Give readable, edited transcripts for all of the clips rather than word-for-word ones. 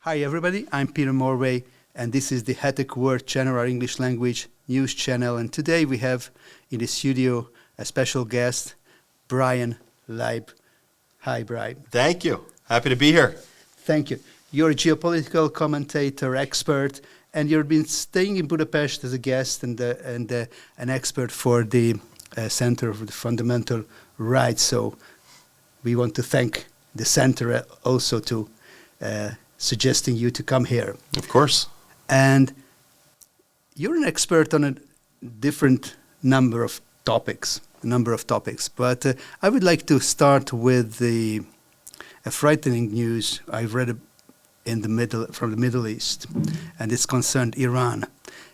Hi everybody, I'm Peter Morway, and this is the High-Tech World channel, our English language news channel. And today we have in the studio a special guest, Bryan Leib. Hi, Bryan. Thank you. Happy to be here. Thank you. You're a geopolitical commentator, expert, and you've been staying in Budapest as a guest and an expert for the Center for the Fundamental Rights. So we want to thank the center also to suggesting you to come here. Of course. And you're an expert on a different number of topics, but I would like to start with a frightening news I read from the Middle East, and it's concerned Iran.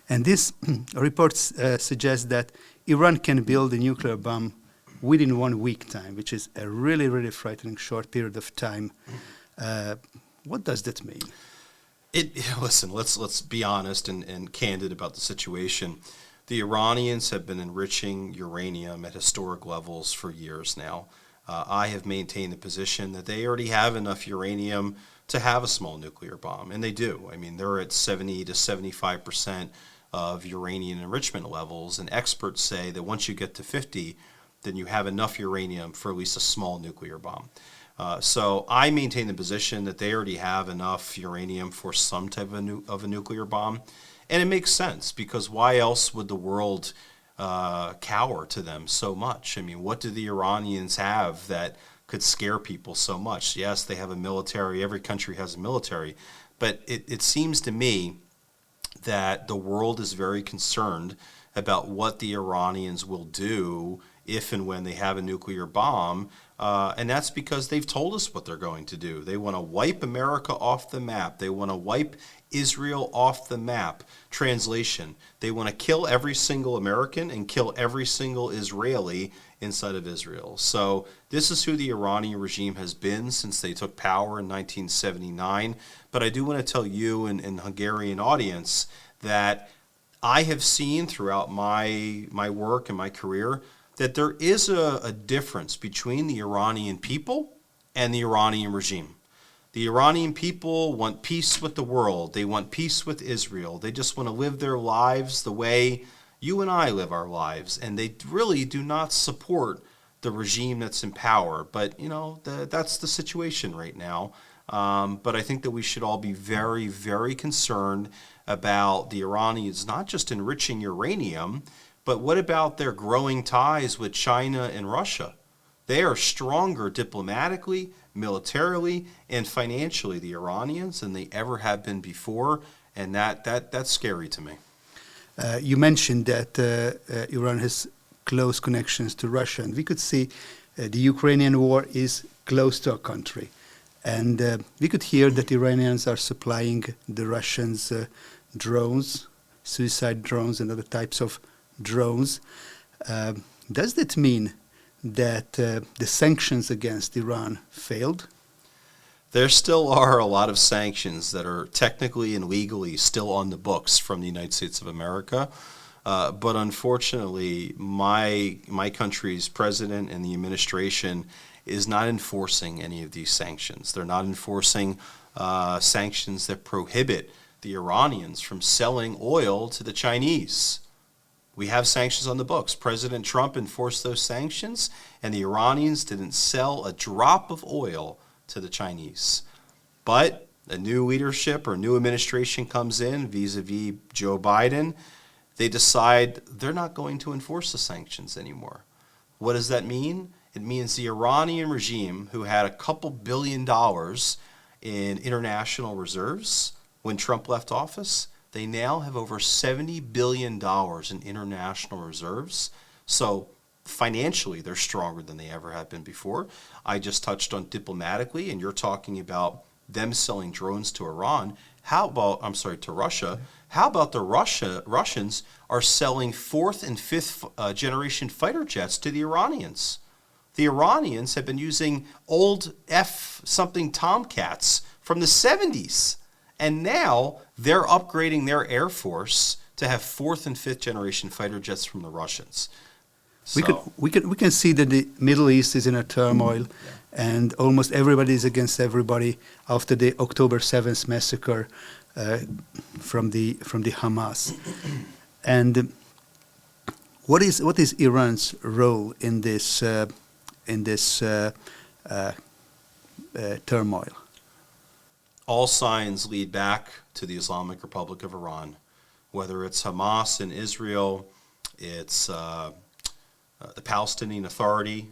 And this report suggests that Iran can build a nuclear bomb within 1 week time, which is a really, really frightening short period of time. What does that mean? Listen, let's be honest and candid about the situation. The Iranians have been enriching uranium at historic levels for years now. I have maintained the position that they already have enough uranium to have a small nuclear bomb, and they do. I mean, they're at 70 to 75% of uranium enrichment levels, and experts say that once you get to 50, then you have enough uranium for at least a small nuclear bomb. So I maintain the position that they already have enough uranium for some type of a nuclear bomb. And it makes sense, because why else would the world cower to them so much? I mean, what do the Iranians have that could scare people so much? Yes, they have a military. Every country has a military. But it seems to me that the world is very concerned about what the Iranians will do if and when they have a nuclear bomb. And that's because they've told us what they're going to do. They want to wipe America off the map. They want to wipe Israel off the map. Translation, they want to kill every single American and kill every single Israeli inside of Israel. So this is who the Iranian regime has been since they took power in 1979. But I do want to tell you and the Hungarian audience that I have seen throughout my work and my career that there is a difference between the Iranian people and the Iranian regime. The Iranian people want peace with the world. They want peace with Israel. They just want to live their lives the way you and I live our lives. And they really do not support the regime that's in power. But, that's the situation right now. But I think that we should all be very, very concerned about the Iranians not just enriching uranium, but what about their growing ties with China and Russia? They are stronger diplomatically, militarily, and financially, the Iranians, than they ever have been before, and that's scary to me. You mentioned that Iran has close connections to Russia, and we could see the Ukrainian war is close to our country. And we could hear that the Iranians are supplying the Russians drones, suicide drones and other types of drones. Does that mean that the sanctions against Iran failed? There still are a lot of sanctions that are technically and legally still on the books from the United States of America. But unfortunately, my country's president and the administration is not enforcing any of these sanctions. They're not enforcing sanctions that prohibit the Iranians from selling oil to the Chinese. We have sanctions on the books. President Trump enforced those sanctions, and the Iranians didn't sell a drop of oil to the Chinese. But a new leadership or new administration comes in vis-a-vis Joe Biden. They decide they're not going to enforce the sanctions anymore. What does that mean? It means the Iranian regime, who had a couple $2 billion in international reserves when Trump left office, they now have over $70 billion in international reserves. So financially, they're stronger than they ever have been before. I just touched on diplomatically, and you're talking about them selling drones to Iran. To Russia. How about the Russians are selling fourth and fifth generation fighter jets to the Iranians? The Iranians have been using old F-something Tomcats from the 70s. And now they're upgrading their Air Force to have fourth and fifth generation fighter jets from the Russians. So, we can see that the Middle East is in a turmoil, and almost everybody is against everybody after the October 7th massacre from the Hamas. And what is Iran's role in this turmoil? all signs lead back to the Islamic Republic of Iran, whether it's Hamas in Israel, it's the Palestinian Authority,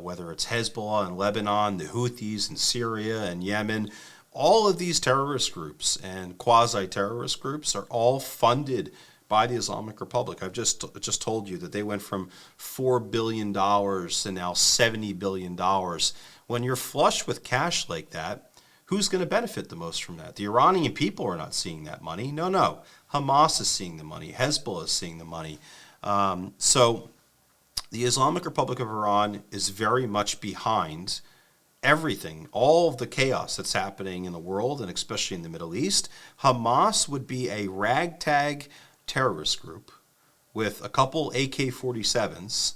whether it's Hezbollah in Lebanon, the Houthis in Syria and Yemen. All of these terrorist groups and quasi-terrorist groups are all funded by the Islamic Republic. I've just told you that they went from $4 billion to now $70 billion. When you're flush with cash like that, who's going to benefit the most from that? The Iranian people are not seeing that money. No. Hamas is seeing the money. Hezbollah is seeing the money. So the Islamic Republic of Iran is very much behind everything, all of the chaos that's happening in the world, and especially in the Middle East. Hamas would be a ragtag terrorist group with a couple AK-47s,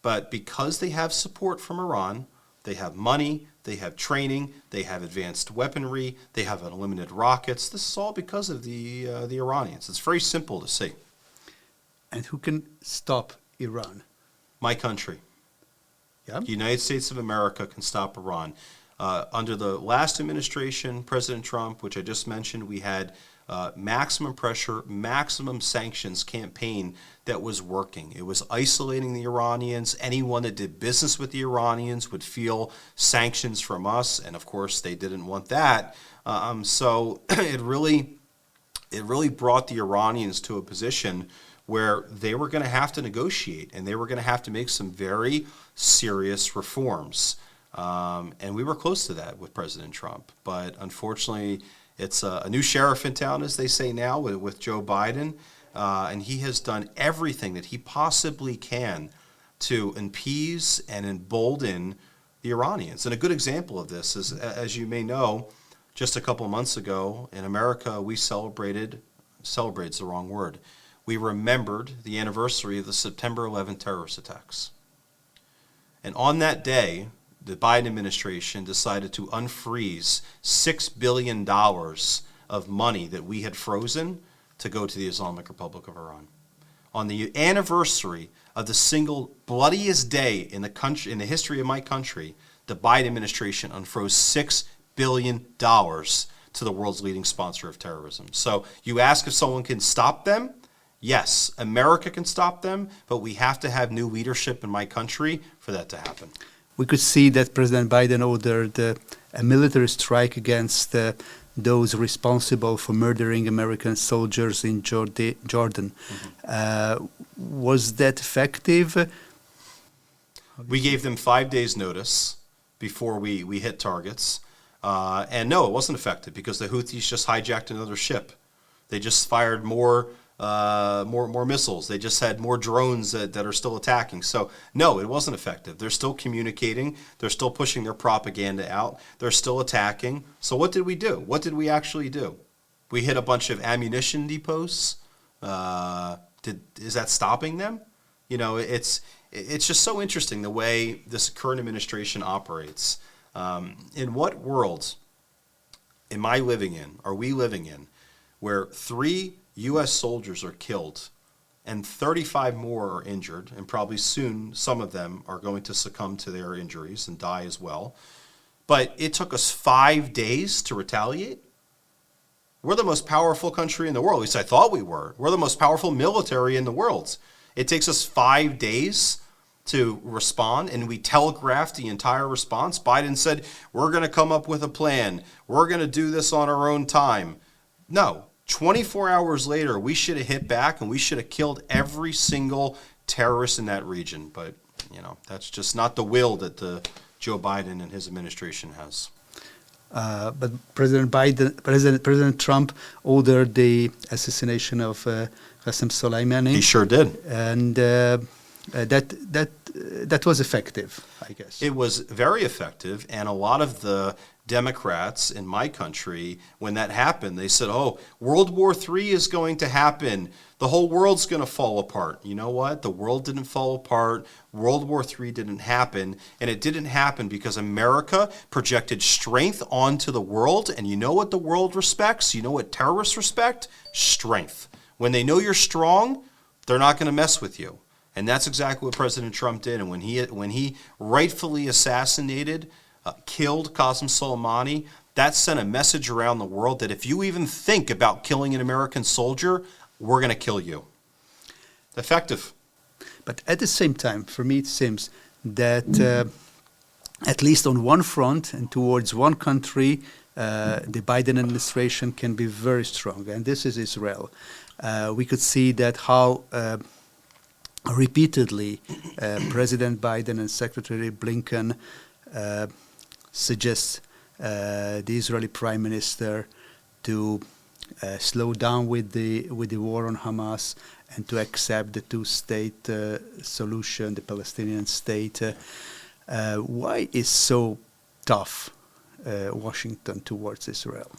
but because they have support from Iran, they have money, they have training, they have advanced weaponry, they have unlimited rockets. This is all because of the Iranians. It's very simple to see. And who can stop Iran? My country. Yeah. The United States of America can stop Iran. Under the last administration, President Trump, which I just mentioned, we had maximum pressure, maximum sanctions campaign that was working. It was isolating the Iranians. Anyone that did business with the Iranians would feel sanctions from us, and of course they didn't want that. So it really brought the Iranians to a position where they were going to have to negotiate, and they were going to have to make some very serious reforms. And we were close to that with President Trump. But unfortunately, it's a new sheriff in town, as they say now, with Joe Biden. And he has done everything that he possibly can to appease and embolden the Iranians. And a good example of this is, as you may know, just a couple months ago in America, we celebrated's the wrong word. We remembered the anniversary of the September 11 terrorist attacks. And on that day, the Biden administration decided to unfreeze $6 billion of money that we had frozen to go to the Islamic Republic of Iran. On the anniversary of the single bloodiest day in the country, in the history of my country, the Biden administration unfroze $6 billion to the world's leading sponsor of terrorism. So you ask if someone can stop them? Yes, America can stop them, but we have to have new leadership in my country for that to happen. We could see that President Biden ordered a military strike against those responsible for murdering American soldiers in Jordan. Mm-hmm. Was that effective? We gave them 5 days' notice before we hit targets. And no, it wasn't effective because the Houthis just hijacked another ship. They just fired more missiles. They just had more drones that are still attacking. So no, it wasn't effective. They're still communicating. They're still pushing their propaganda out. They're still attacking. So what did we do? What did we actually do? We hit a bunch of ammunition depots. Is that stopping them? You know, it's just so interesting the way this current administration operates. In what world am I living in, are we living in, where 3 U.S. soldiers are killed and 35 more are injured, and probably soon some of them are going to succumb to their injuries and die as well. But it took us 5 days to retaliate? We're the most powerful country in the world. At least I thought we were. We're the most powerful military in the world. It takes us 5 days to respond, and we telegraphed the entire response. Biden said, we're going to come up with a plan. We're going to do this on our own time. No. 24 hours later, we should have hit back, and we should have killed every single terrorist in that region. But, you know, that's just not the will that Joe Biden and his administration has. But President Trump ordered the assassination of Qasem Soleimani. He sure did. And that was effective, I guess. It was very effective, and a lot of the Democrats in my country, when that happened, they said, oh, World War III is going to happen. The whole world's going to fall apart. You know what? The world didn't fall apart. World War III didn't happen. And it didn't happen because America projected strength onto the world. And you know what the world respects? You know what terrorists respect? Strength. When they know you're strong, they're not going to mess with you. And that's exactly what President Trump did. And when he rightfully assassinated, killed Qasem Soleimani, that sent a message around the world that if you even think about killing an American soldier, we're going to kill you. Effective. But at the same time, for me, it seems that at least on one front and towards one country, the Biden administration can be very strong, and this is Israel. We could see that how repeatedly President Biden and Secretary Blinken suggest the Israeli Prime Minister to slow down with the war on Hamas and to accept the two-state solution, the Palestinian state. Why is so tough Washington towards Israel?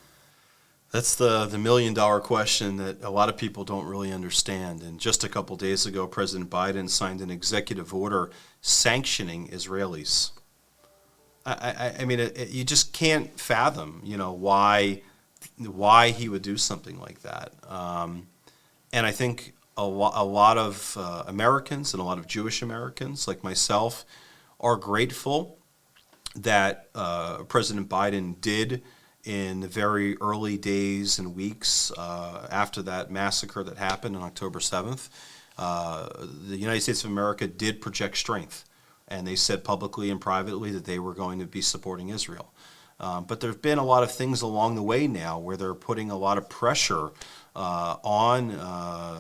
That's the million-dollar question that a lot of people don't really understand. And just a couple days ago, President Biden signed an executive order sanctioning Israelis. I mean, you just can't fathom, why he would do something like that. And I think a lot of Americans and a lot of Jewish Americans like myself are grateful that President Biden did in the very early days and weeks after that massacre that happened on October 7th. The United States of America did project strength. And they said publicly and privately that they were going to be supporting Israel. But there have been a lot of things along the way now where they're putting a lot of pressure on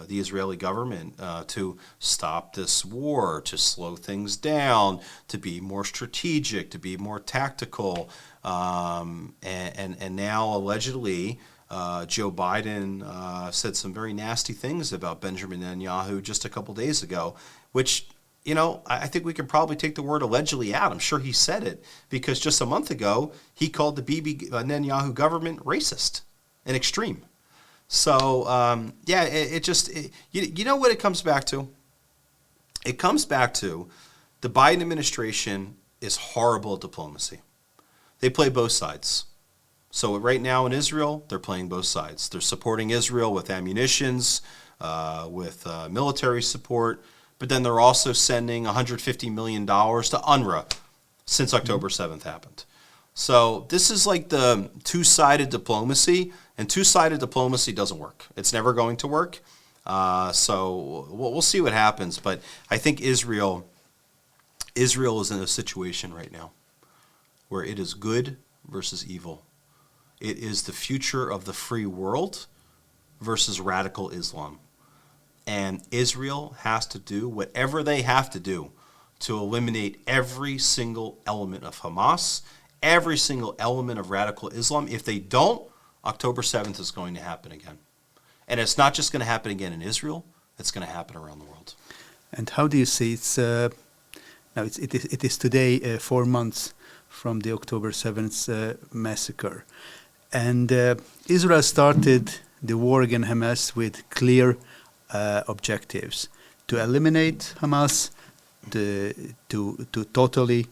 the Israeli government to stop this war, to slow things down, to be more strategic, to be more tactical. And now allegedly Joe Biden said some very nasty things about Benjamin Netanyahu just a couple days ago, which I think we can probably take the word allegedly out. I'm sure he said it because just a month ago, he called the Bibi Netanyahu government racist and extreme. So, you know what it comes back to? It comes back to the Biden administration is horrible at diplomacy. They play both sides. So right now in Israel, they're playing both sides. They're supporting Israel with ammunitions, with military support, but then they're also sending $150 million to UNRWA since October 7th happened. So this is like the two-sided diplomacy, and two-sided diplomacy doesn't work. It's never going to work. So we'll see what happens. But I think Israel is in a situation right now where it is good versus evil. It is the future of the free world versus radical Islam. And Israel has to do whatever they have to do to eliminate every single element of Hamas, every single element of radical Islam. If they don't, October 7th is going to happen again. And it's not just going to happen again in Israel, it's going to happen around the world. And how do you see it is today 4 months from the October 7th massacre. And Israel started the war against Hamas with clear objectives: to eliminate Hamas, to totally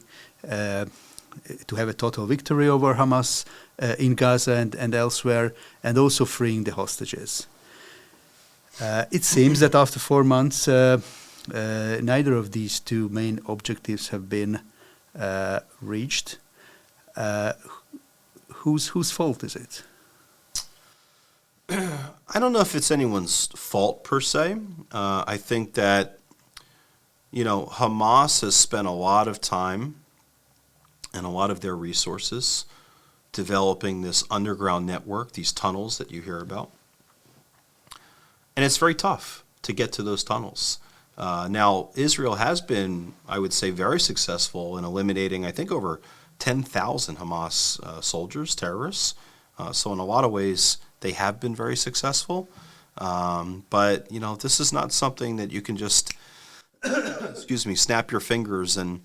to have a total victory over Hamas in Gaza and elsewhere, and also freeing the hostages. It seems that after 4 months, neither of these two main objectives have been reached. Whose fault is it? I don't know if it's anyone's fault per se. I think that, Hamas has spent a lot of time and a lot of their resources developing this underground network, these tunnels that you hear about. And it's very tough to get to those tunnels. Now, Israel has been, I would say, very successful in eliminating, I think, over 10,000 Hamas soldiers, terrorists. So in a lot of ways, they have been very successful. But, this is not something that you can just, snap your fingers and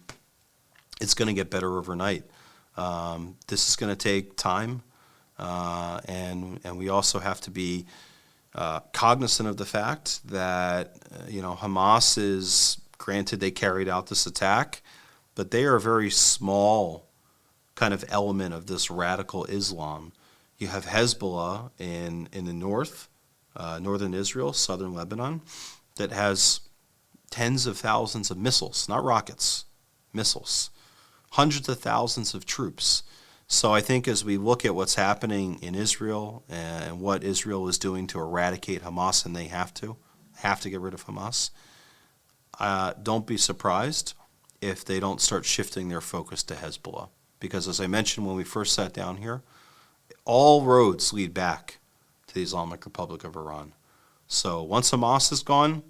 it's going to get better overnight. This is going to take time, and we also have to be cognizant of the fact that Hamas is, granted they carried out this attack, but they are a very small kind of element of this radical Islam. You have Hezbollah in the north, northern Israel, southern Lebanon, that has tens of thousands of missiles, not rockets, missiles, hundreds of thousands of troops. So I think as we look at what's happening in Israel and what Israel is doing to eradicate Hamas, and they have to get rid of Hamas, don't be surprised if they don't start shifting their focus to Hezbollah. Because as I mentioned when we first sat down here, all roads lead back to the Islamic Republic of Iran. So once Hamas is gone,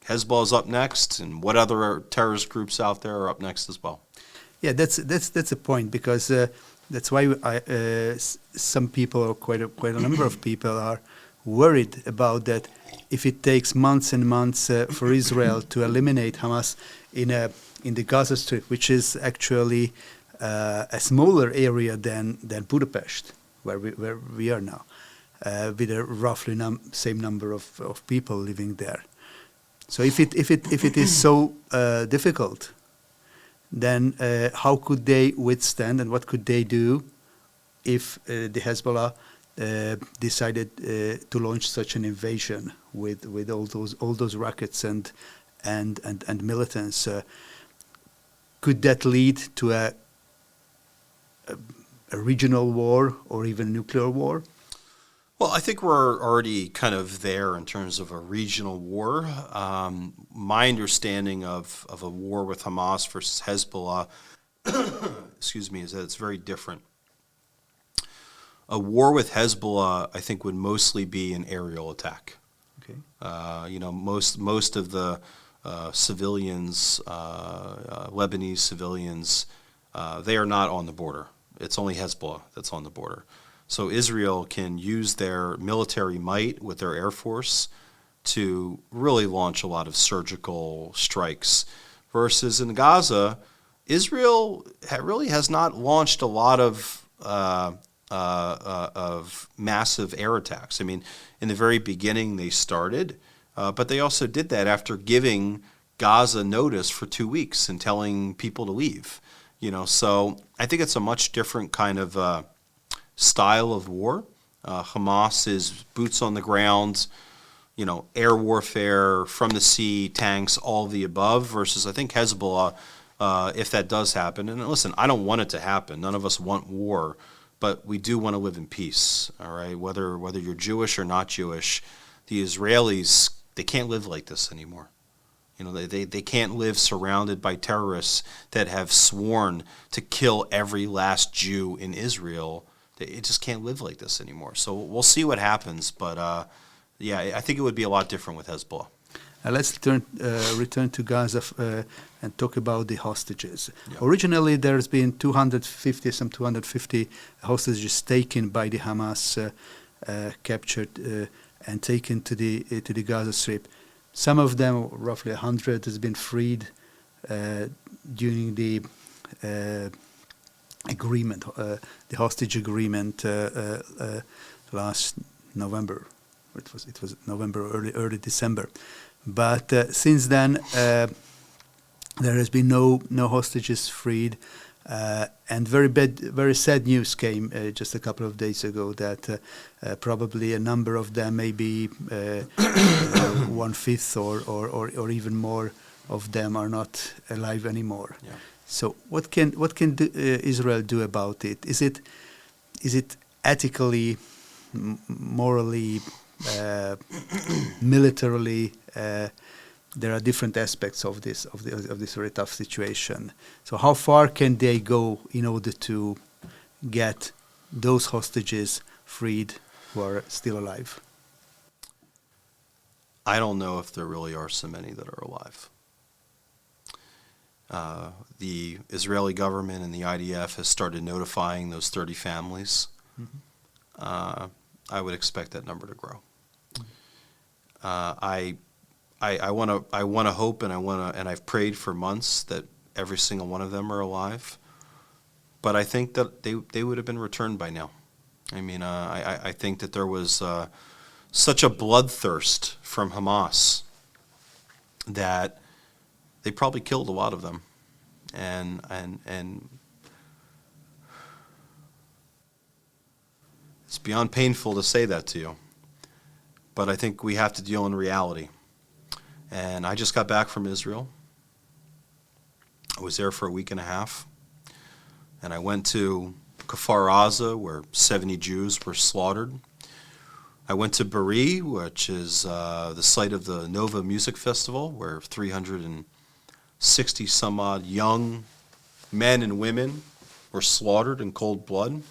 Hezbollah is up next, and what other terrorist groups out there are up next as well. Yeah, that's a point, because that's why some people, or quite a number of people, are worried about that. If it takes months and months for Israel to eliminate Hamas in the Gaza Strip, which is actually a smaller area than Budapest, where we are now, with a roughly same number of people living there. So if it is so difficult, then how could they withstand, and what could they do if the Hezbollah decided to launch such an invasion with all those rockets and militants? Could that lead to a regional war or even nuclear war? Well, I think we're already kind of there in terms of a regional war. My understanding of a war with Hamas versus Hezbollah, excuse me, is that it's very different. A war with Hezbollah, I think, would mostly be an aerial attack. Okay. Most of the civilians, Lebanese civilians, they are not on the border. It's only Hezbollah that's on the border. So Israel can use their military might with their air force to really launch a lot of surgical strikes. Versus in Gaza, Israel really has not launched a lot of massive air attacks. I mean, in the very beginning they started, but they also did that after giving Gaza notice for 2 weeks and telling people to leave. So I think it's a much different kind of style of war. Hamas is boots on the ground, air warfare, from the sea, tanks, all of the above, versus I think Hezbollah, if that does happen, and listen, I don't want it to happen. None of us want war, but we do want to live in peace, all right? Whether you're Jewish or not Jewish, the Israelis, they can't live like this anymore. They can't live surrounded by terrorists that have sworn to kill every last Jew in Israel. It just can't live like this anymore. So we'll see what happens. But, I think it would be a lot different with Hezbollah. Let's return to Gaza and talk about the hostages. Yeah. Originally, there's been 250 hostages taken by the Hamas, captured and taken to the Gaza Strip. Some of them, roughly 100, has been freed during the agreement, the hostage agreement last November. It was November, early December. But since then, there has been no hostages freed, and very sad news came just a couple of days ago that probably a number of them, maybe 1/5 or even more of them, are not alive anymore. Yeah. So what can Israel do about it? Is it ethically, morally, militarily? There are different aspects of this very tough situation. So how far can they go in order to get those hostages freed who are still alive? I don't know if there really are so many that are alive. The Israeli government and the IDF has started notifying those 30 families. Mm-hmm. I would expect that number to grow. I want to hope, and I've prayed for months that every single one of them are alive. but I think that they would have been returned by now. I mean, I think that there was such a bloodthirst from Hamas that they probably killed a lot of them, and it's beyond painful to say that to you, but I think we have to deal in reality. And I just got back from Israel. I was there for a week and a half, and I went to Kfar Aza, where 70 Jews were slaughtered. I went to Bari, which is the site of the Nova Music Festival, where 360 some odd young men and women were slaughtered in cold blood.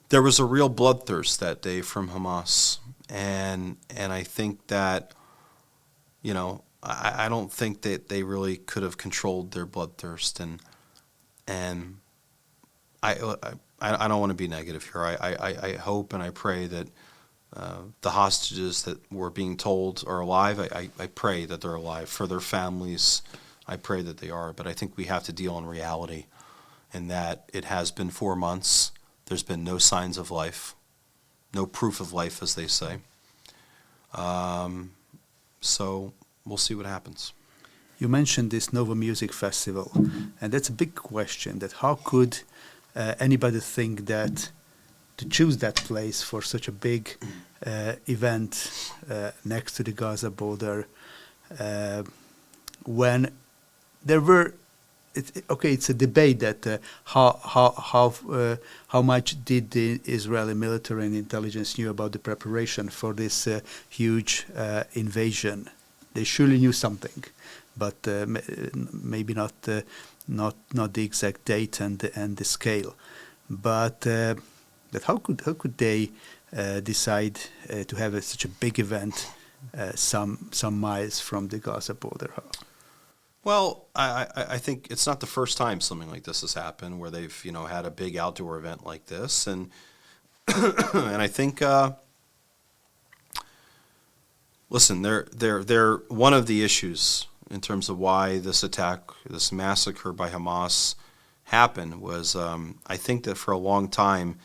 There was a real bloodthirst that day from Hamas, and I think that, you know, I don't think that they really could have controlled their bloodthirst, and I don't want to be negative here. I hope and I pray that the hostages that were being told are alive. I pray that they're alive. For their families, I pray that they are. But I think we have to deal in reality, and that it has been 4 months. There's been no signs of life, no proof of life, as they say. So we'll see what happens. You mentioned this Nova Music Festival, and that's a big question, that how could anybody think that to choose that place for such a big event next to the Gaza border, when there were, it's a debate that how much did the Israeli military and intelligence knew about the preparation for this huge invasion. They surely knew something, but maybe not the exact date and the scale. But how could they decide to have such a big event some miles from the Gaza border? Well, I think it's not the first time something like this has happened, where they've had a big outdoor event like this, and and I think. Listen, they're one of the issues in terms of why this attack, this massacre by Hamas happened was, I think that for a long time,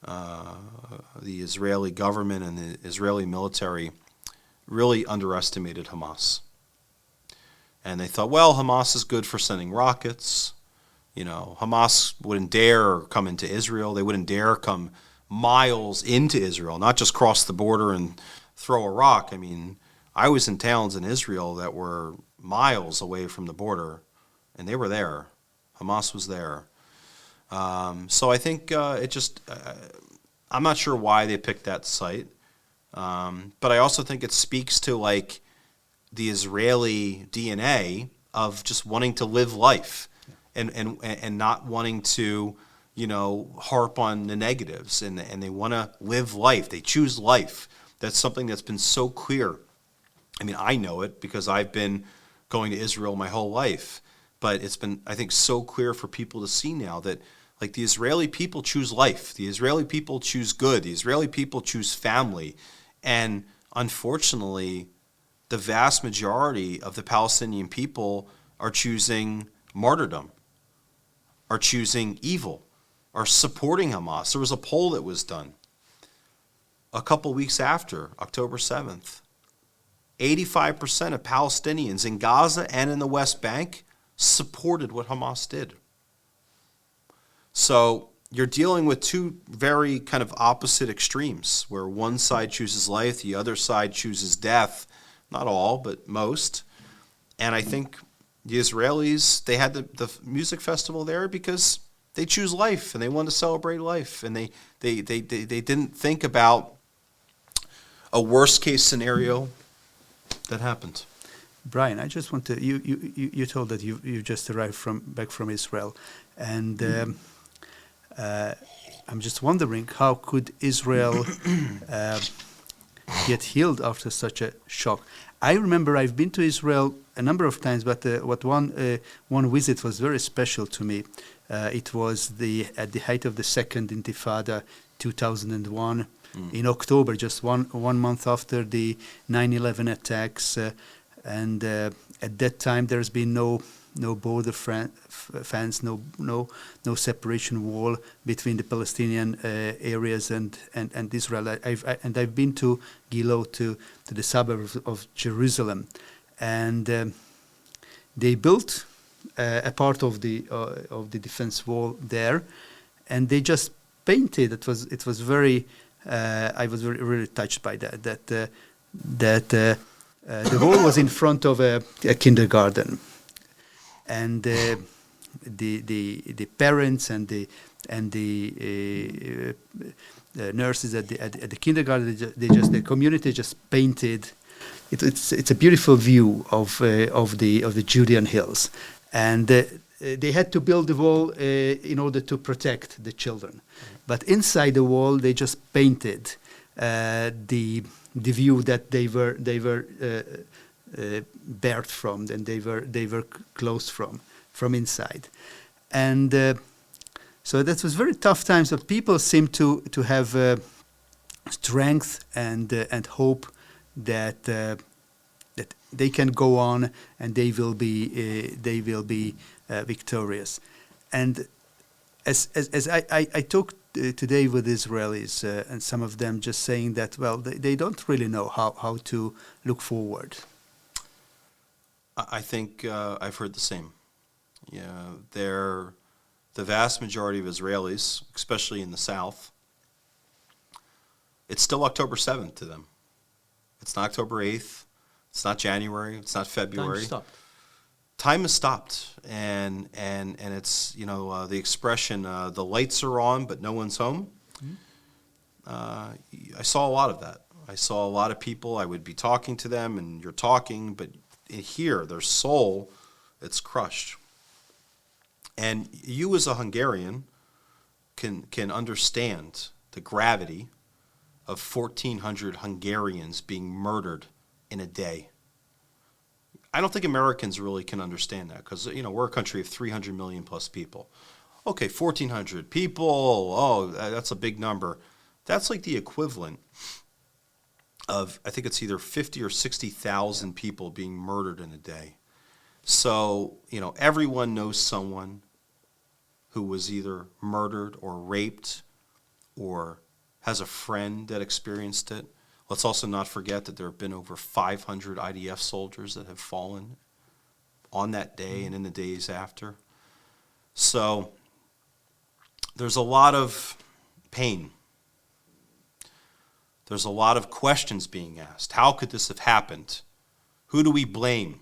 the Israeli government and the Israeli military really underestimated Hamas. And they thought, well, Hamas is good for sending rockets. Hamas wouldn't dare come into Israel. They wouldn't dare come miles into Israel, not just cross the border and throw a rock. I mean, I was in towns in Israel that were miles away from the border, and they were there. Hamas was there. So I think I'm not sure why they picked that site, but I also think it speaks to like the Israeli DNA of just wanting to live life and not wanting to harp on the negatives, and they want to live life. They choose life. That's something that's been so clear. I mean, I know it because I've been going to Israel my whole life. But it's been, I think, so clear for people to see now that, like, the Israeli people choose life. The Israeli people choose good. The Israeli people choose family. And unfortunately, the vast majority of the Palestinian people are choosing martyrdom, are choosing evil, are supporting Hamas. There was a poll that was done a couple weeks after, October 7th, 85% of Palestinians in Gaza and in the West Bank supported what Hamas did. So you're dealing with two very kind of opposite extremes, where one side chooses life, the other side chooses death. Not all, but most. And I think the Israelis, they had the music festival there because they choose life and they want to celebrate life. And they didn't think about a worst case scenario that happened. Bryan, I just want to, you told that you just arrived back from Israel, and I'm just wondering, how could Israel get healed after such a shock? I remember I've been to Israel a number of times, but one visit was very special to me. It was at the height of the Second Intifada, 2001. In October, just one month after the 9/11 attacks, and at that time there's been no no border fence, no separation wall between the Palestinian areas and Israel. I've been to Gilo, to the suburbs of Jerusalem, and they built a part of the defense wall there, and they just painted. It was very. I was really touched by that. The wall was in front of a kindergarten, and the parents and the nurses at the kindergarten, the community just painted. It's a beautiful view of the Judean hills, and they had to build the wall in order to protect the children, but inside the wall they just painted the view that they were barred from, and they were closed from inside, and so that was very tough times. But people seem to have strength and hope that they can go on, and they will be victorious. And as I talked today with Israelis, and some of them just saying that, well, they don't really know how to look forward. I think I've heard the same. Yeah, the vast majority of Israelis, especially in the South, it's still October 7th to them. It's not October 8th. It's not January. It's not February. Time stopped. Time has stopped, and it's, the expression, the lights are on but no one's home. I saw a lot of that. I saw a lot of people. I would be talking to them, and you're talking, but here, their soul, it's crushed. And you as a Hungarian can understand the gravity of 1,400 Hungarians being murdered in a day. I don't think Americans really can understand that, because we're a country of 300 million plus people. Okay, 1,400 people, oh, that's a big number. That's like the equivalent of, I think it's either 50 or 60,000 people being murdered in a day. So, everyone knows someone who was either murdered or raped or has a friend that experienced it. Let's also not forget that there have been over 500 IDF soldiers that have fallen on that day and in the days after. So there's a lot of pain. There's a lot of questions being asked. How could this have happened? Who do we blame?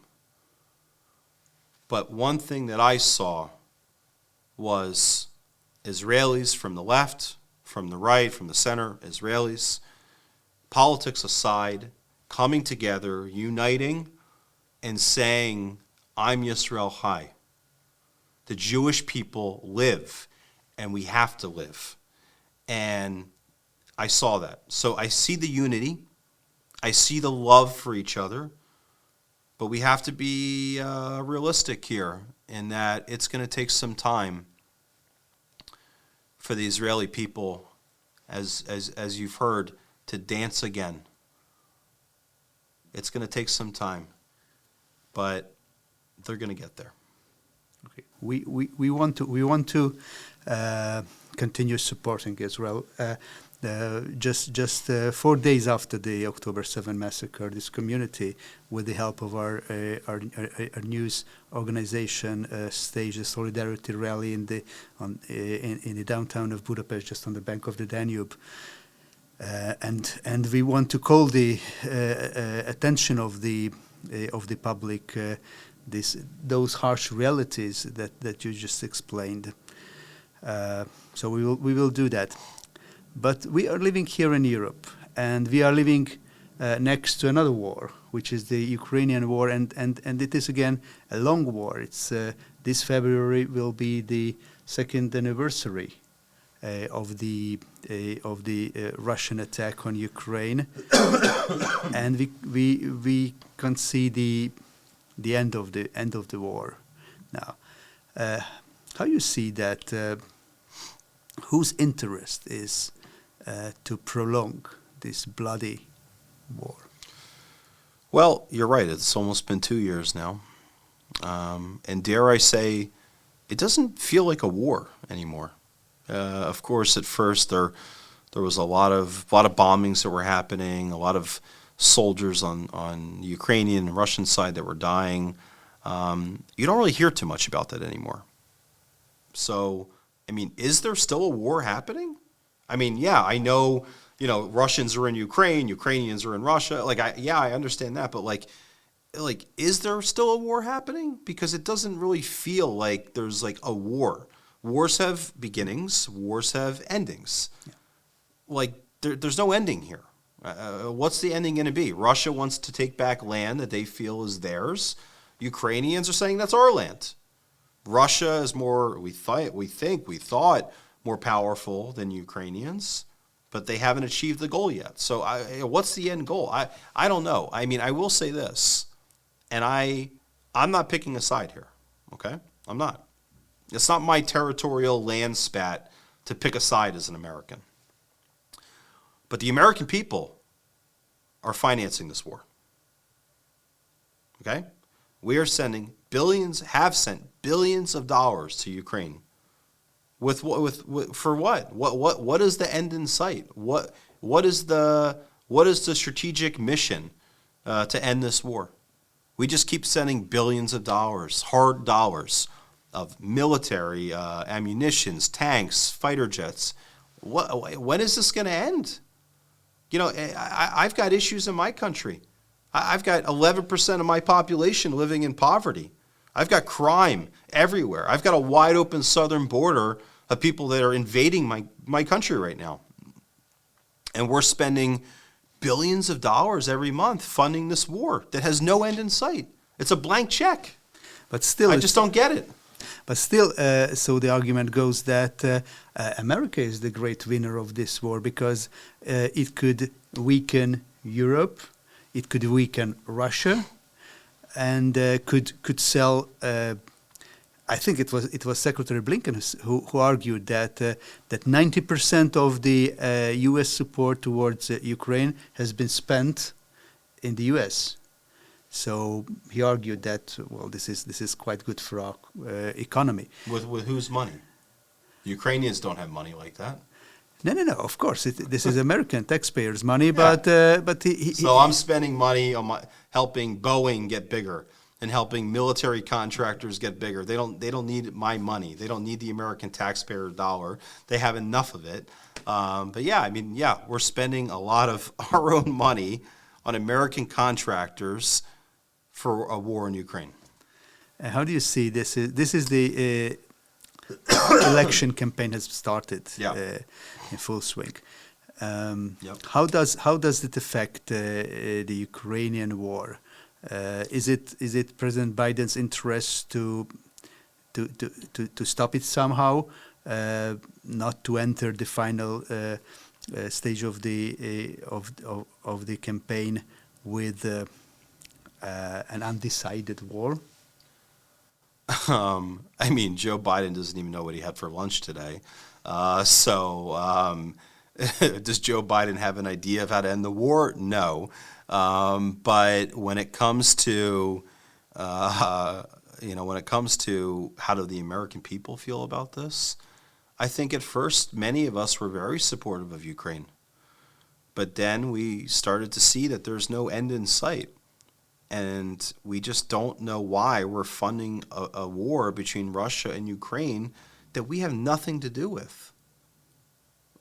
But one thing that I saw was Israelis from the left, from the right, from the center, Israelis, politics aside, coming together, uniting, and saying, I'm Yisrael Chai. The Jewish people live, and we have to live. And I saw that. So I see the unity. I see the love for each other. But we have to be realistic here in that it's going to take some time for the Israeli people, as you've heard, to dance again. It's going to take some time, but they're going to get there. Okay. We want to continue supporting Israel. Just 4 days after the October 7 massacre, this community, with the help of our news organization, staged a solidarity rally in the downtown of Budapest, just on the bank of the Danube. And we want to call the attention of the public those harsh realities that you just explained. So we will do that. But we are living here in Europe, and we are living next to another war, which is the Ukrainian war, and it is again a long war. It's this February will be the second anniversary of the Russian attack on Ukraine, and we can see the end of the war now. How you see that? Whose interest is to prolong this bloody war? Well, you're right. It's almost been 2 years now. And dare I say, it doesn't feel like a war anymore. Of course, at first there was a lot of bombings that were happening, a lot of soldiers on the Ukrainian and Russian side that were dying. You don't really hear too much about that anymore. So, I mean, is there still a war happening? I mean, yeah, I know, Russians are in Ukraine, Ukrainians are in Russia. I understand that, but like, is there still a war happening? Because it doesn't really feel like there's like a war. Wars have beginnings, wars have endings. Yeah. Like, there's no ending here. What's the ending going to be? Russia wants to take back land that they feel is theirs. Ukrainians are saying that's our land. Russia is more, we thought, more powerful than Ukrainians, but they haven't achieved the goal yet. So what's the end goal? I don't know. I mean, I will say this, and I'm not picking a side here, okay? I'm not. It's not my territorial land spat to pick a side as an American. But the American people are financing this war, okay? We are sending have sent billions of dollars to Ukraine. For what? What is the end in sight? What is the strategic mission to end this war? We just keep sending billions of dollars, hard dollars, of military ammunitions, tanks, fighter jets. When is this going to end? I've got issues in my country. I've got 11% of my population living in poverty. I've got crime everywhere. I've got a wide open southern border of people that are invading my country right now. And we're spending billions of dollars every month funding this war that has no end in sight. It's a blank check. But still, I just don't get it. But still, so the argument goes that America is the great winner of this war because it could weaken Europe, it could weaken Russia, and could sell. I think it was Secretary Blinken who argued that 90% of the U.S. support towards Ukraine has been spent in the U.S. So he argued that this is quite good for our economy. With whose money? Ukrainians don't have money like that. No. Of course, this is American taxpayers' money, yeah. but so I'm spending money on helping Boeing get bigger and helping military contractors get bigger. They don't need my money. They don't need the American taxpayer dollar. They have enough of it. But we're spending a lot of our own money on American contractors for a war in Ukraine. How do you see this? This is the election campaign has started in full swing. How does it affect the Ukrainian war? Is it President Biden's interest to stop it somehow, not to enter the final stage of the campaign with an undecided war? Joe Biden doesn't even know what he had for lunch today. Does Joe Biden have an idea of how to end the war? No. But when it comes to, how do the American people feel about this? I think at first many of us were very supportive of Ukraine. But then we started to see that there's no end in sight. And we just don't know why we're funding a war between Russia and Ukraine that we have nothing to do with.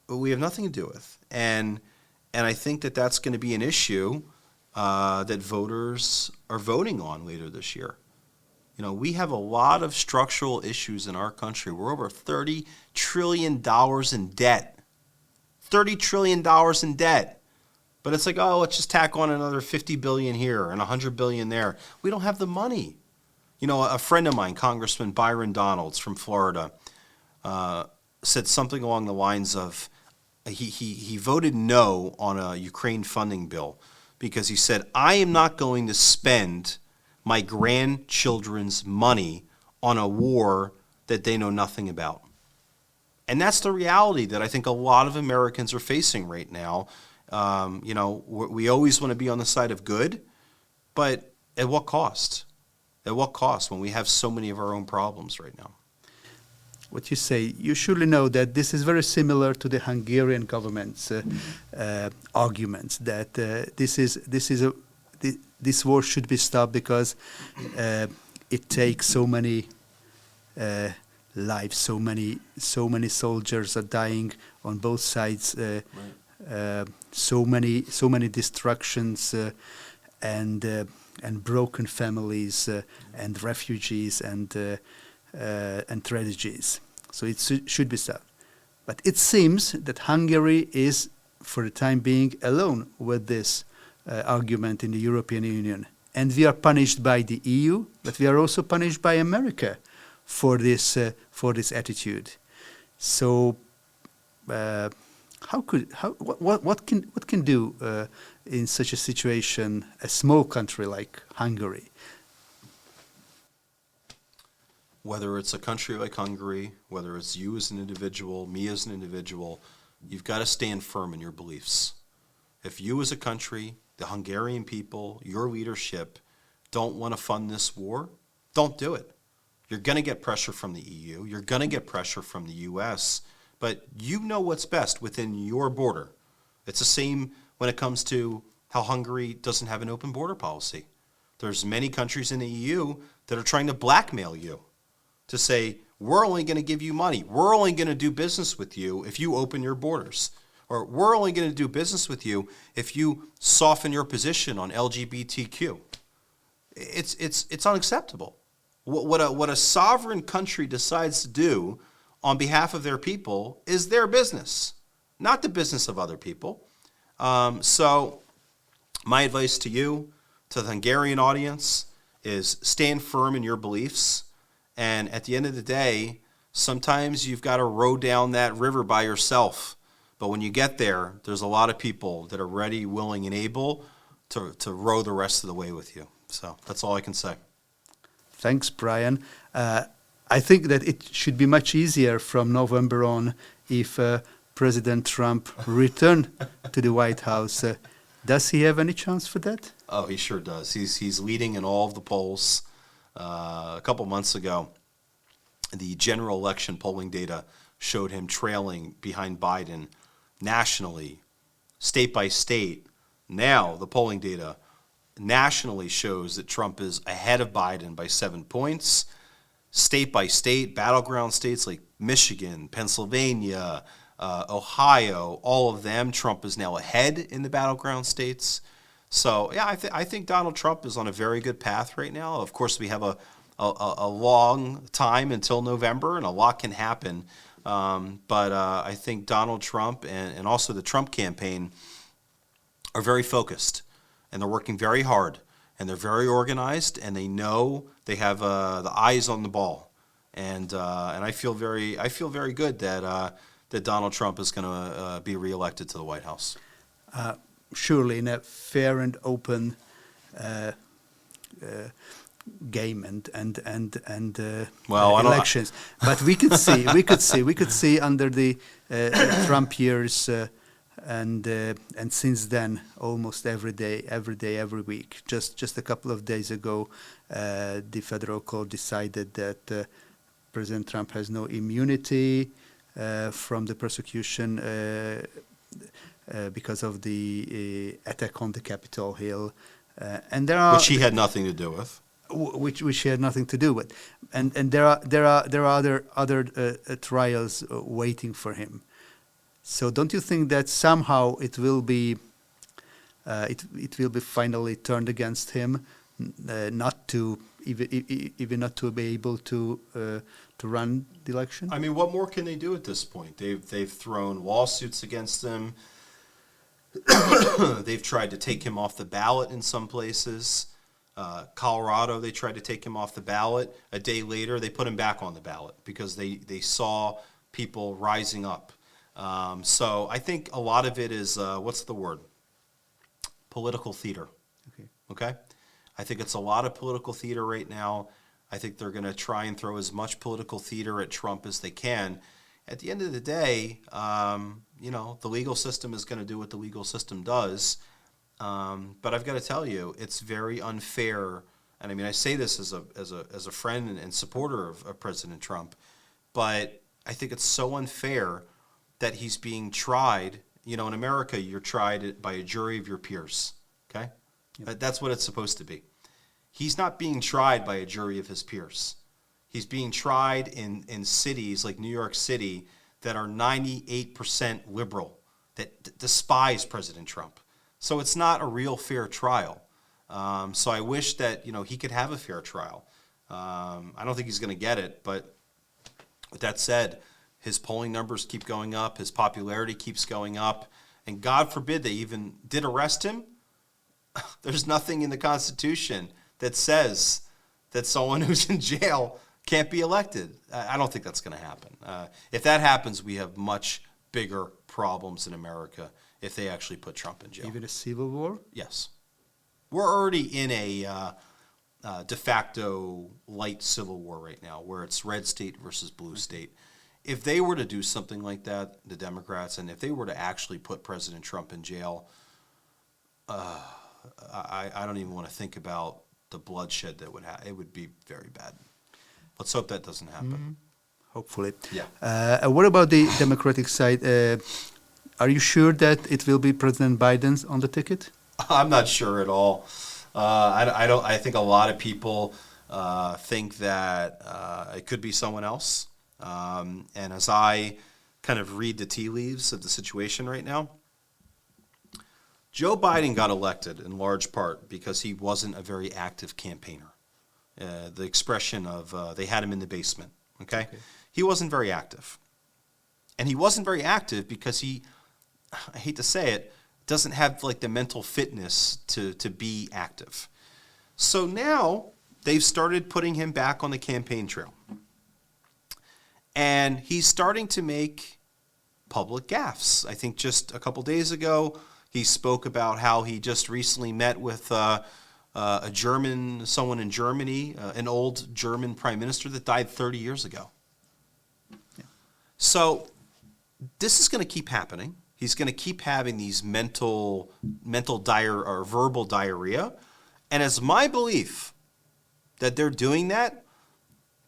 We have nothing to do with. And I think that that's going to be an issue that voters are voting on later this year. We have a lot of structural issues in our country. We're over $30 trillion in debt. $30 trillion in debt. But it's like, let's just tack on another 50 billion here and 100 billion there. We don't have the money. A friend of mine, Congressman Bryan from Florida, said something along the lines of, he voted no on a Ukraine funding bill because he said, I am not going to spend my grandchildren's money on a war that they know nothing about. And that's the reality that I think a lot of Americans are facing right now. We always want to be on the side of good, but at what cost? At what cost when we have so many of our own problems right now? What you say, you surely know that this is very similar to the Hungarian government's arguments that this war should be stopped because it takes so many lives, so many soldiers are dying on both sides, so many destructions and broken families and refugees and tragedies. So it should be stopped. But it seems that Hungary is, for the time being, alone with this argument in the European Union. And we are punished by the EU, but we are also punished by America for this attitude. So what can do in such a situation a small country like Hungary? Whether it's a country like Hungary, whether it's you as an individual, me as an individual, you've got to stand firm in your beliefs. If you as a country, the Hungarian people, your leadership, don't want to fund this war, don't do it. You're going to get pressure from the EU. You're going to get pressure from the US. But you know what's best within your border. It's the same when it comes to how Hungary doesn't have an open border policy. There's many countries in the EU that are trying to blackmail you to say, we're only going to give you money. We're only going to do business with you if you open your borders. Or we're only going to do business with you if you soften your position on LGBTQ. It's unacceptable. What a sovereign country decides to do on behalf of their people is their business, not the business of other people. So my advice to you, to the Hungarian audience, is stand firm in your beliefs. And at the end of the day, sometimes you've got to row down that river by yourself. But when you get there, there's a lot of people that are ready, willing, and able to row the rest of the way with you. So that's all I can say. Thanks, Bryan. I think that it should be much easier from November on if President Trump returned to the White House. Does he have any chance for that? Oh, he sure does. He's leading in all of the polls. A couple months ago, the general election polling data showed him trailing behind Biden nationally, state by state. Now the polling data nationally shows that Trump is ahead of Biden by 7 points. State by state, battleground states like Michigan, Pennsylvania, Ohio, all of them, Trump is now ahead in the battleground states. So, yeah, I think Donald Trump is on a very good path right now. Of course, we have a long time until November, and a lot can happen. But I think Donald Trump and also the Trump campaign are very focused, and they're working very hard, and they're very organized, and they know they have the eyes on the ball. And I feel very good that Donald Trump is going to be reelected to the White House. Surely in a fair and open game and elections. But we could see under the Trump years and since then almost every day, every week. Just a couple of days ago, the federal court decided that President Trump has no immunity from the prosecution because of the attack on the Capitol Hill, and which he had nothing to do with. Which he had nothing to do with, and there are other trials waiting for him. So don't you think that somehow it will be finally turned against him, not to even not to be able to run the election? I mean, what more can they do at this point? They've thrown lawsuits against him. They've tried to take him off the ballot in some places. Colorado, they tried to take him off the ballot. A day later, they put him back on the ballot because they saw people rising up. So I think a lot of it is, what's the word? Political theater. Okay? I think it's a lot of political theater right now. I think they're going to try and throw as much political theater at Trump as they can. At the end of the day, the legal system is going to do what the legal system does. But I've got to tell you, it's very unfair and I mean I say this as a friend and supporter of President Trump, but I think it's so unfair that he's being tried. You know, in America, you're tried by a jury of your peers. Okay, that's what it's supposed to be. He's not being tried by a jury of his peers. He's being tried in cities like New York City that are 98% liberal, that despise President Trump. So it's not a real fair trial. So I wish that, you know, he could have a fair trial. I don't think he's going to get it, but with that said, his polling numbers keep going up, his popularity keeps going up, and God forbid they even did arrest him. There's nothing in the Constitution that says that someone who's in jail can't be elected. I don't think that's going to happen. If that happens, we have much bigger problems in America if they actually put Trump in jail. Even a civil war? Yes. We're already in a de facto light civil war right now, where it's red state versus blue state. If they were to do something like that, the Democrats, and if they were to actually put President Trump in jail, I don't even want to think about the bloodshed that would happen. It would be very bad. Let's hope that doesn't happen. Hopefully. Yeah. What about the Democratic side? Are you sure that it will be President Biden on the ticket? I'm not sure at all. I don't. I think a lot of people think that it could be someone else. And as I kind of read the tea leaves of the situation right now, Joe Biden got elected in large part because he wasn't a very active campaigner. The expression of they had him in the basement. Okay? He wasn't very active. And he wasn't very active because he, I hate to say it, doesn't have like the mental fitness to be active. So now they've started putting him back on the campaign trail. And he's starting to make public gaffes. I think just a couple days ago, he spoke about how he just recently met with someone in Germany, an old German prime minister that died 30 years ago. Yeah. So this is going to keep happening. He's going to keep having these mental or verbal diarrhea. And it's my belief that they're doing that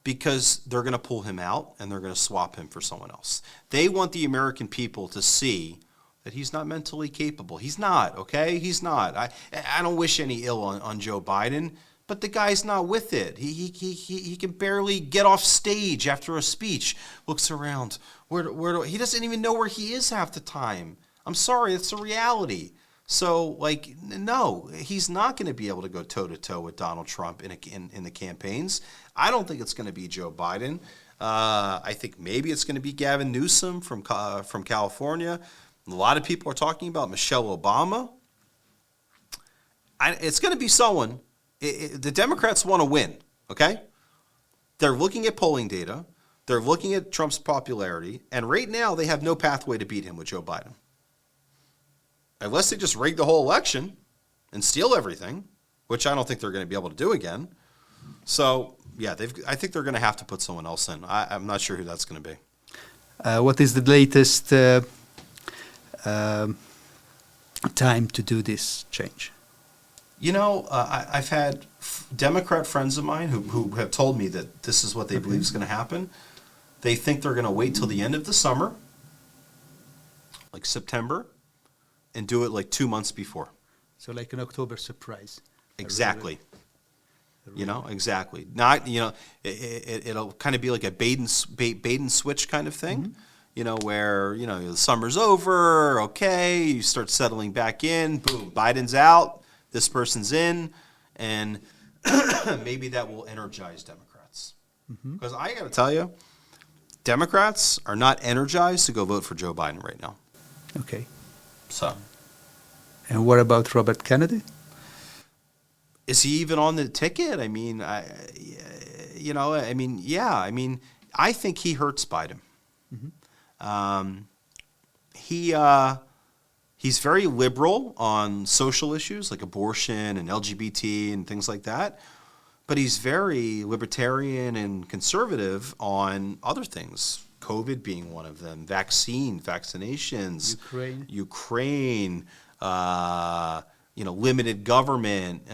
because they're going to pull him out and they're going to swap him for someone else. They want the American people to see that he's not mentally capable. He's not, okay? He's not. I don't wish any ill on Joe Biden, but the guy's not with it. He can barely get off stage after a speech. Looks around. He doesn't even know where he is half the time. I'm sorry, it's a reality. So, like, no, he's not going to be able to go toe-to-toe with Donald Trump in the campaigns. I don't think it's going to be Joe Biden. I think maybe it's going to be Gavin Newsom from California. A lot of people are talking about Michelle Obama. It's going to be someone. The Democrats want to win, okay? They're looking at polling data. They're looking at Trump's popularity. And right now, they have no pathway to beat him with Joe Biden. Unless they just rig the whole election and steal everything, which I don't think they're going to be able to do again. So, yeah, I think they're going to have to put someone else in. I'm not sure who that's going to be. What is the latest time to do this change? You know, I've had Democrat friends of mine who have told me that this is what they believe is going to happen. They think they're going to wait till the end of the summer, like September, and do it like 2 months before. So like an October surprise. Exactly. You know, exactly. Not, you know, it'll kind of be like a bait and switch kind of thing. Mm-hmm. You know, where, you know, the summer's over, okay, you start settling back in, boom, Biden's out, this person's in, and maybe that will energize Democrats. Because I got to tell you, Democrats are not energized to go vote for Joe Biden right now. Okay. So. And what about Robert Kennedy? Is he even on the ticket? I mean, I think he hurts Biden. He's very liberal on social issues like abortion and LGBT and things like that, but he's very libertarian and conservative on other things, COVID being one of them, vaccinations, Ukraine, limited government.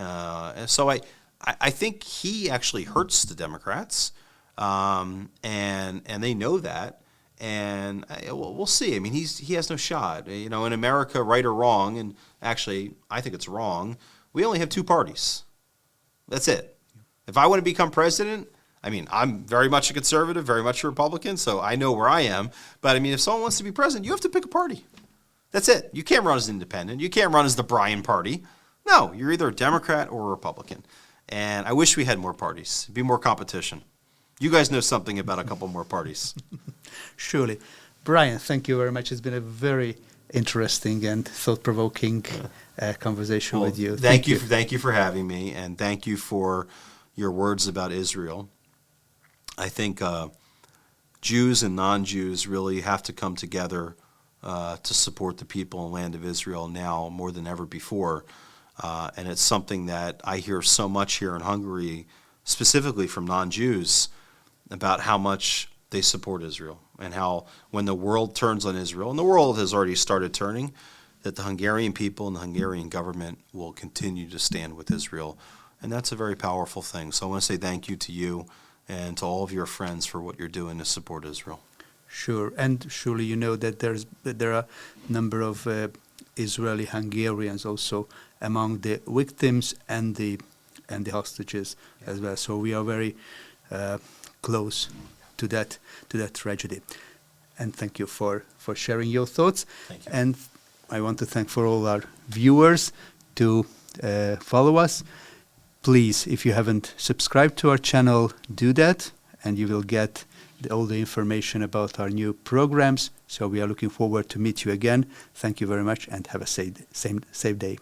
So I think he actually hurts the Democrats, and they know that. And we'll see. I mean, he has no shot. You know, in America, right or wrong, and actually, I think it's wrong. We only have two parties. That's it. If I want to become president, I mean, I'm very much a conservative, very much a Republican, so I know where I am. But I mean, if someone wants to be president, you have to pick a party. That's it. You can't run as an independent. You can't run as the Bryan party. No, you're either a Democrat or a Republican. And I wish we had more parties. It'd be more competition. You guys know something about a couple more parties. Surely. Bryan, thank you very much. It's been a very interesting and thought-provoking conversation with you. Thank you for having me, and thank you for your words about Israel. I think Jews and non-Jews really have to come together to support the people and land of Israel now more than ever before. And it's something that I hear so much here in Hungary, specifically from non-Jews, about how much they support Israel and how when the world turns on Israel, and the world has already started turning, that the Hungarian people and the Hungarian government will continue to stand with Israel. And that's a very powerful thing. So I want to say thank you to you and to all of your friends for what you're doing to support Israel. Sure. And surely you know that there are a number of Israeli Hungarians also among the victims and the hostages as well. So we are very close to that tragedy. And thank you for sharing your thoughts. Thank you. And I want to thank for all our viewers to follow us. Please, if you haven't subscribed to our channel, do that, and you will get all the information about our new programs. So we are looking forward to meet you again. Thank you very much, and have a safe day.